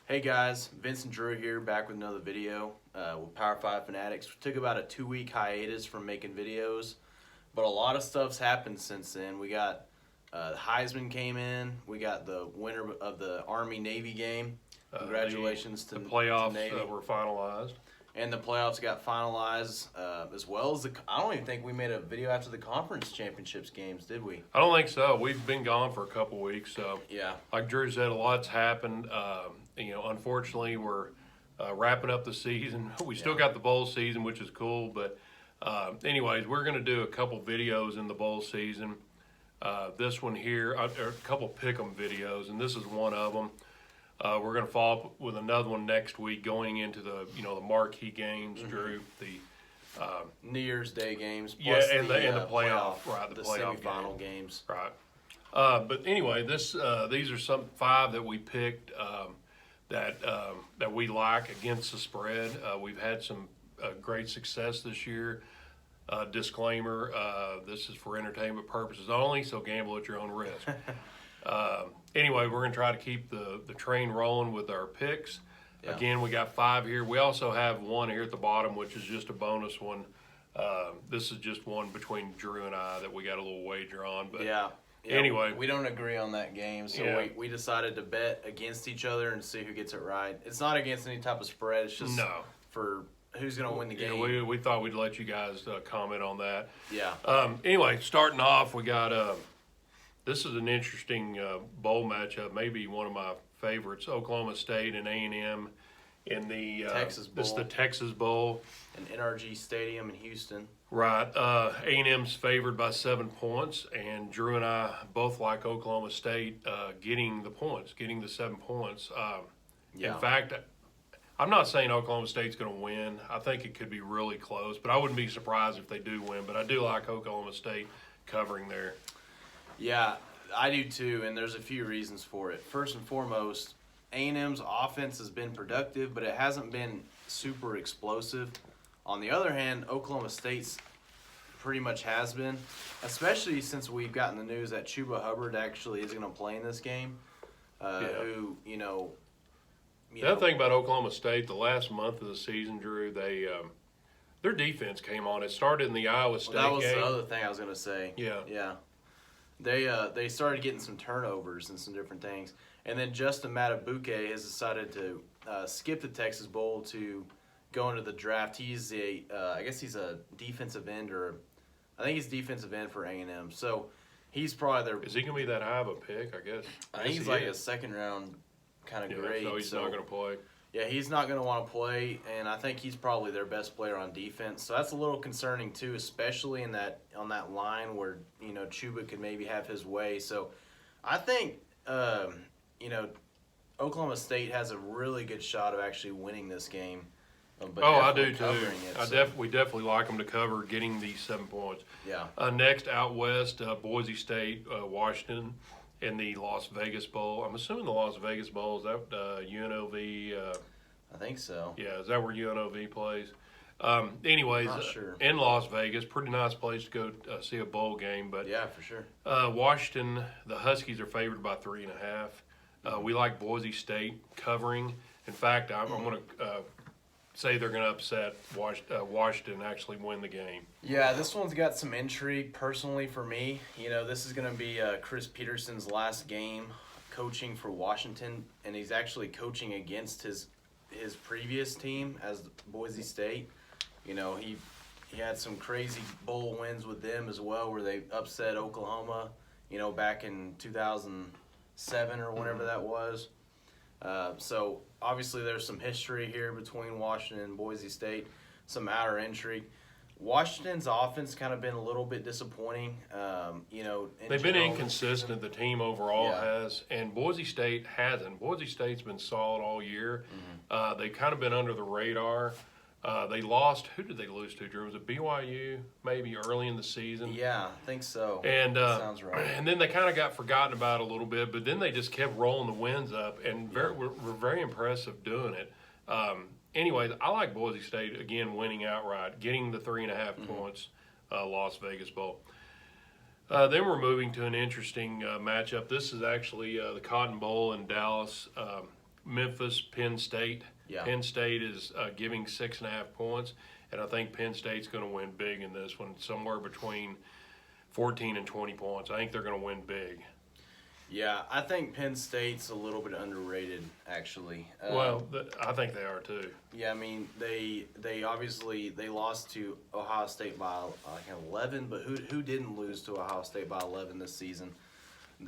Hey guys, Vincent Drew here, back with another video with Power 5 Fanatics. We took about a 2-week hiatus from making videos, but a lot of stuff's happened since then. We got Heisman came in, we got the winner of the Army-Navy game. Congratulations the playoffs to Navy. Were finalized. And the playoffs got finalized, as well as I don't even think we made a video after the conference championships games, did we? I don't think so. We've been gone for a couple weeks, so Yeah. like Drew said, a lot's happened. Unfortunately, we're wrapping up the season. We still got the bowl season, which is cool, but anyways, we're going to do a couple videos in the bowl season. This one here, a couple pick'em videos, and this is one of them. We're going to follow up with another one next week, going into the the marquee games, Drew, the New Year's Day games. Plus Plus the playoff, right? The playoff semifinal games, right? But anyway, these are some 5 that we picked that we like against the spread. We've had some great success this year. Disclaimer: this is for entertainment purposes only, so gamble at your own risk. Anyway, we're going to try to keep the train rolling with our picks. Yeah. Again, we got 5 here. We also have one here at the bottom, which is just a bonus one. This is just one between Drew and I that we got a little wager on. But yeah. Anyway, we don't agree on that game, so we decided to bet against each other and see who gets it right. It's not against any type of spread. It's just for who's going to win the game. We thought we'd let you guys comment on that. Yeah. Anyway, starting off, we got this is an interesting bowl matchup, maybe one of my favorites. Oklahoma State and A&M in the Texas Bowl. This is the Texas Bowl. In NRG Stadium in Houston. Right. A&M's favored by 7 points, and Drew and I both like Oklahoma State getting the points, getting the 7 points. In fact, I'm not saying Oklahoma State's going to win. I think it could be really close, but I wouldn't be surprised if they do win. But I do like Oklahoma State covering there. Yeah, I do too, and there's a few reasons for it. First and foremost, A&M's offense has been productive, but it hasn't been super explosive. On the other hand, Oklahoma State's pretty much has been, especially since we've gotten the news that Chuba Hubbard actually is going to play in this game. Who, The other thing about Oklahoma State, the last month of the season, Drew, their defense came on. It started in the Iowa State game. That was the other thing I was going to say. Yeah. They started getting some turnovers and some different things. And then Justin Matabuke has decided to skip the Texas Bowl to go into the draft. He's I guess he's a defensive end, or I think he's defensive end for A&M. So he's probably their. Is he gonna be that high of a pick? I guess. I think he's like a second round kind of grade. So he's not gonna play. Yeah, he's not gonna want to play, and I think he's probably their best player on defense. So that's a little concerning too, especially on that line where Chuba could maybe have his way. So I think Oklahoma State has a really good shot of actually winning this game. I do too. We definitely like them to cover, getting these 7 points. Yeah. Next, out west, Boise State, Washington, in the Las Vegas Bowl. I'm assuming the Las Vegas Bowl is that UNLV. I think so. Yeah, is that where UNLV plays? Anyways, not sure. In Las Vegas, pretty nice place to go see a bowl game. But yeah, for sure. Washington, the Huskies are favored by 3.5. We like Boise State covering. In fact, I'm going to say they're going to upset Washington and actually win the game. Yeah, this one's got some intrigue personally for me. This is going to be Chris Peterson's last game coaching for Washington, and he's actually coaching against his previous team as Boise State. He had some crazy bowl wins with them as well, where they upset Oklahoma, back in 2007 or whenever that was. So obviously there's some history here between Washington and Boise State, some outer intrigue. Washington's offense kind of been a little bit disappointing. They've been inconsistent. The team overall has, and Boise State hasn't. Boise State's been solid all year. They've kind of been under the radar. They lost. Who did they lose to, Drew? Was it BYU maybe early in the season? Yeah, I think so. And sounds right. And then they kind of got forgotten about a little bit, but then they just kept rolling the wins up, and were very impressive doing it. Anyways, I like Boise State, again, winning outright, getting the 3.5 points, Las Vegas Bowl. Then we're moving to an interesting matchup. This is actually the Cotton Bowl in Dallas. Memphis, Penn State. Yeah. Penn State is giving 6.5 points, and I think Penn State's going to win big in this one, somewhere between 14 and 20 points. I think they're going to win big. Yeah, I think Penn State's a little bit underrated, actually. I think they are too. Yeah, I mean they obviously they lost to Ohio State by 11, but who didn't lose to Ohio State by 11 this season?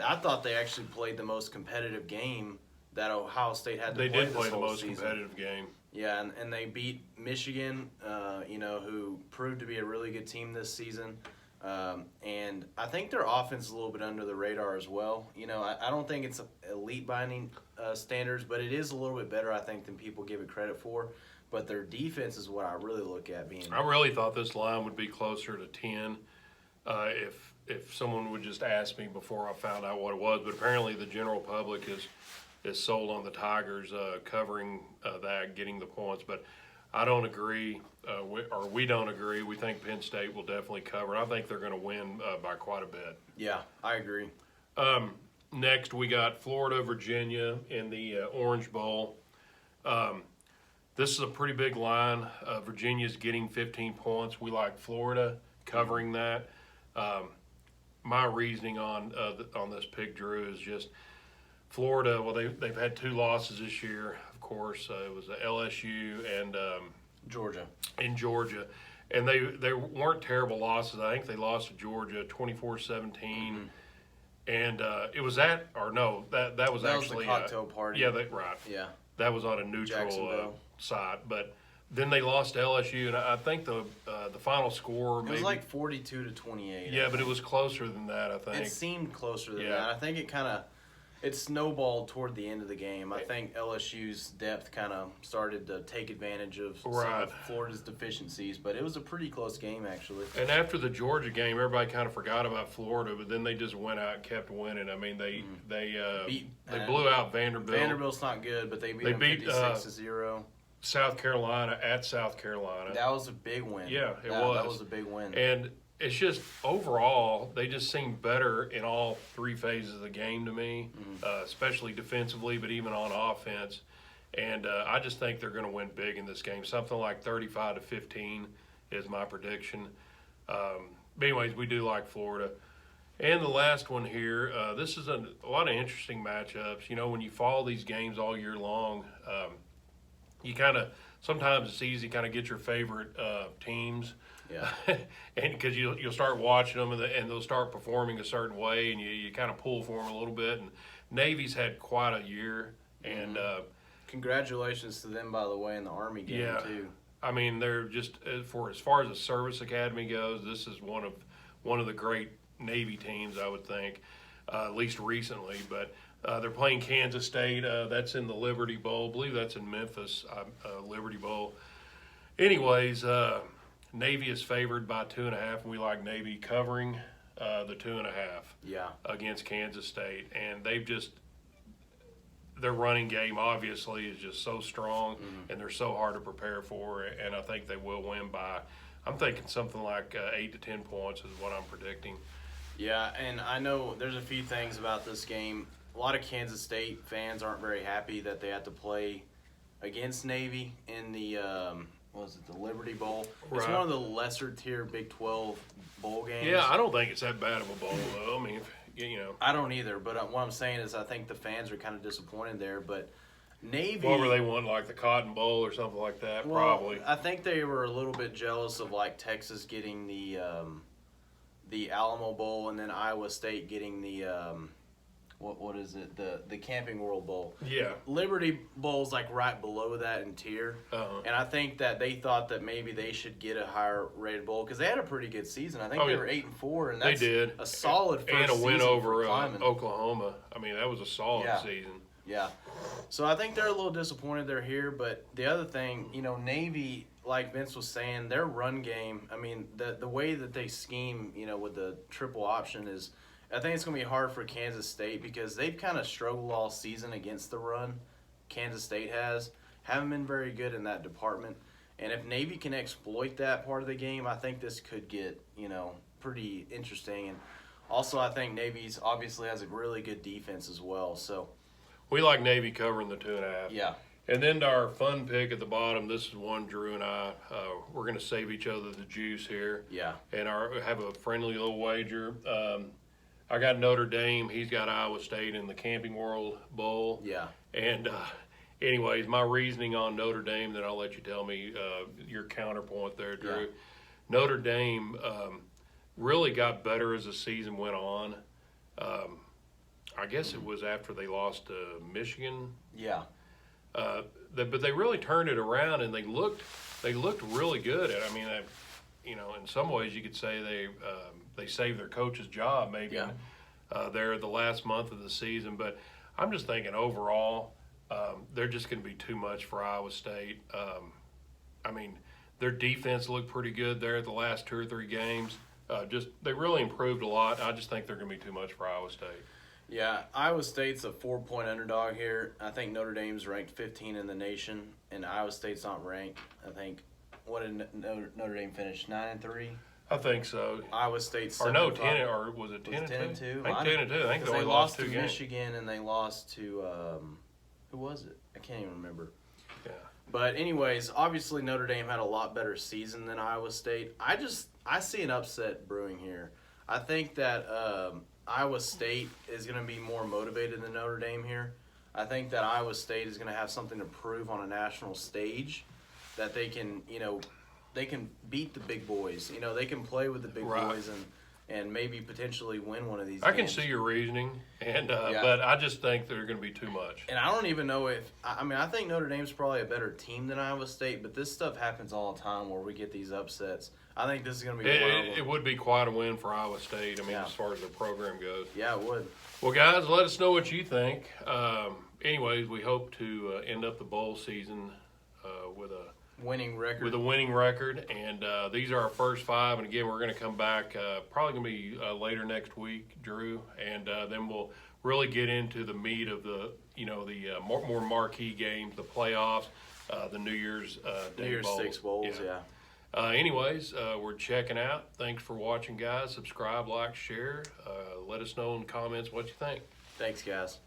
I thought they actually played the most competitive game that Ohio State had to play. They did play this the whole most season. competitive game. Yeah, and they beat Michigan, who proved to be a really good team this season. And I think their offense is a little bit under the radar as well. I don't think it's elite by any standards, but it is a little bit better, I think, than people give it credit for. But their defense is what I really look at being. I really thought this line would be closer to 10 if someone would just ask me before I found out what it was. But apparently the general public is sold on the Tigers covering that, getting the points. But I don't agree, we don't agree. We think Penn State will definitely cover. And I think they're going to win by quite a bit. Yeah, I agree. Next, we got Florida, Virginia in the Orange Bowl. This is a pretty big line. Virginia's getting 15 points. We like Florida covering that. My reasoning on this pick, Drew, is just Florida. Well, they've had 2 losses this year. Of course, it was LSU and Georgia. And they weren't terrible losses. I think they lost to Georgia 24-17. Mm-hmm. And it was that was actually the cocktail party. Yeah, right. Yeah. That was on a neutral Jacksonville. site, but then they lost to LSU, and I think the final score It was like 42-28. Yeah, but it was closer than that. I think it seemed closer than that. I think it snowballed toward the end of the game. I think LSU's depth kind of started to take advantage of some of Florida's deficiencies, but it was a pretty close game, actually. And after the Georgia game, everybody kind of forgot about Florida, but then they just went out and kept winning. I mean, they blew out Vanderbilt. Vanderbilt's not good, but they beat them 56-0. South Carolina at South Carolina. That was a big win. Yeah, it was. That was a big win. And it's just overall, they just seem better in all 3 phases of the game to me, especially defensively, but even on offense. And I just think they're going to win big in this game. Something like 35-15 is my prediction. But anyways, we do like Florida. And the last one here, this is a lot of interesting matchups. When you follow these games all year long, you sometimes it's easy to kind of get your favorite teams. Yeah. And because you'll start watching them and they'll start performing a certain way, and you kind of pull for them a little bit. And Navy's had quite a year. And congratulations to them, by the way, in the Army game, too. I mean, they're just, as far as the service academy goes, this is one of the great Navy teams, I would think, at least recently. But they're playing Kansas State. That's in the Liberty Bowl. I believe that's in Memphis, Liberty Bowl. Anyways, Navy is favored by 2.5, and we like Navy covering the 2.5 against Kansas State. And their running game obviously is just so strong, and they're so hard to prepare for, and I think they will win by, I'm thinking something like 8 to 10 points is what I'm predicting. Yeah, and I know there's a few things about this game. A lot of Kansas State fans aren't very happy that they had to play against Navy in the the Liberty Bowl. Right. It's one of the lesser tier Big 12 bowl games. Yeah, I don't think it's that bad of a bowl, though. I mean, I don't either, but what I'm saying is I think the fans are kind of disappointed there. But Navy... What were they wanting, like the Cotton Bowl or something like that? Well, probably. I think they were a little bit jealous of, like, Texas getting the Alamo Bowl and then Iowa State getting the... What is it? The Camping World Bowl. Yeah. Liberty Bowl's like right below that in tier. And I think that they thought that maybe they should get a higher rated bowl because they had a pretty good season. I think they were 8-4, and that's they did. A solid first and a win season over for climbing. Oklahoma. I mean, that was a solid season. Yeah. So I think they're a little disappointed they're here, but the other thing, Navy, like Vince was saying, their run game, I mean, the way that they scheme, with the triple option is, I think it's going to be hard for Kansas State because they've kind of struggled all season against the run. Kansas State haven't been very good in that department. And if Navy can exploit that part of the game, I think this could get, pretty interesting. And also I think Navy's obviously has a really good defense as well. So We like Navy covering the 2.5. Yeah. And then to our fun pick at the bottom, this is one Drew and I, we're going to save each other the juice here. Yeah. And have a friendly little wager. I got Notre Dame. He's got Iowa State in the Camping World Bowl. Yeah. And anyways, my reasoning on Notre Dame, then I'll let you tell me your counterpoint there, Drew. Yeah. Notre Dame really got better as the season went on. I guess it was after they lost to Michigan. Yeah. But they really turned it around, and they looked really good. And I mean, in some ways you could say they saved their coach's job maybe Yeah. there the last month of the season. But I'm just thinking overall, they're just going to be too much for Iowa State. I mean, their defense looked pretty good there the last 2 or 3 games. They really improved a lot. I just think they're going to be too much for Iowa State. Yeah, Iowa State's a 4-point underdog here. I think Notre Dame's ranked 15 in the nation, and Iowa State's not ranked. I think, what did Notre Dame finish, 9-3? I think so. Iowa State's 10, 7-5. or was it 10 10 and 2? 2. I think 10 and 2. I think they They only lost lost 2 to games. Michigan, and they lost to, who was it? I can't even remember. Yeah. But anyways, obviously Notre Dame had a lot better season than Iowa State. I see an upset brewing here. I think that Iowa State is going to be more motivated than Notre Dame here. I think that Iowa State is going to have something to prove on a national stage, that they can, they can beat the big boys. They can play with the big Right. boys and maybe potentially win one of these I games. can see your reasoning, and Yeah. but I just think they're going to be too much. And I don't even know if – I think Notre Dame's probably a better team than Iowa State, but this stuff happens all the time where we get these upsets. I think this is going to be one of them. It would be quite a win for Iowa State, Yeah. as far as their program goes. Yeah, it would. Well, guys, let us know what you think. Anyways, we hope to end up the bowl season with a Winning record. winning record, and these are our first 5. And again, we're going to come back probably going to be later next week, Drew, and then we'll really get into the meat of the more marquee games, the playoffs, the New Year's Day New Year's Bowl. 6 bowls, yeah. Anyways, we're checking out. Thanks for watching, guys. Subscribe, like, share. Let us know in the comments what you think. Thanks, guys.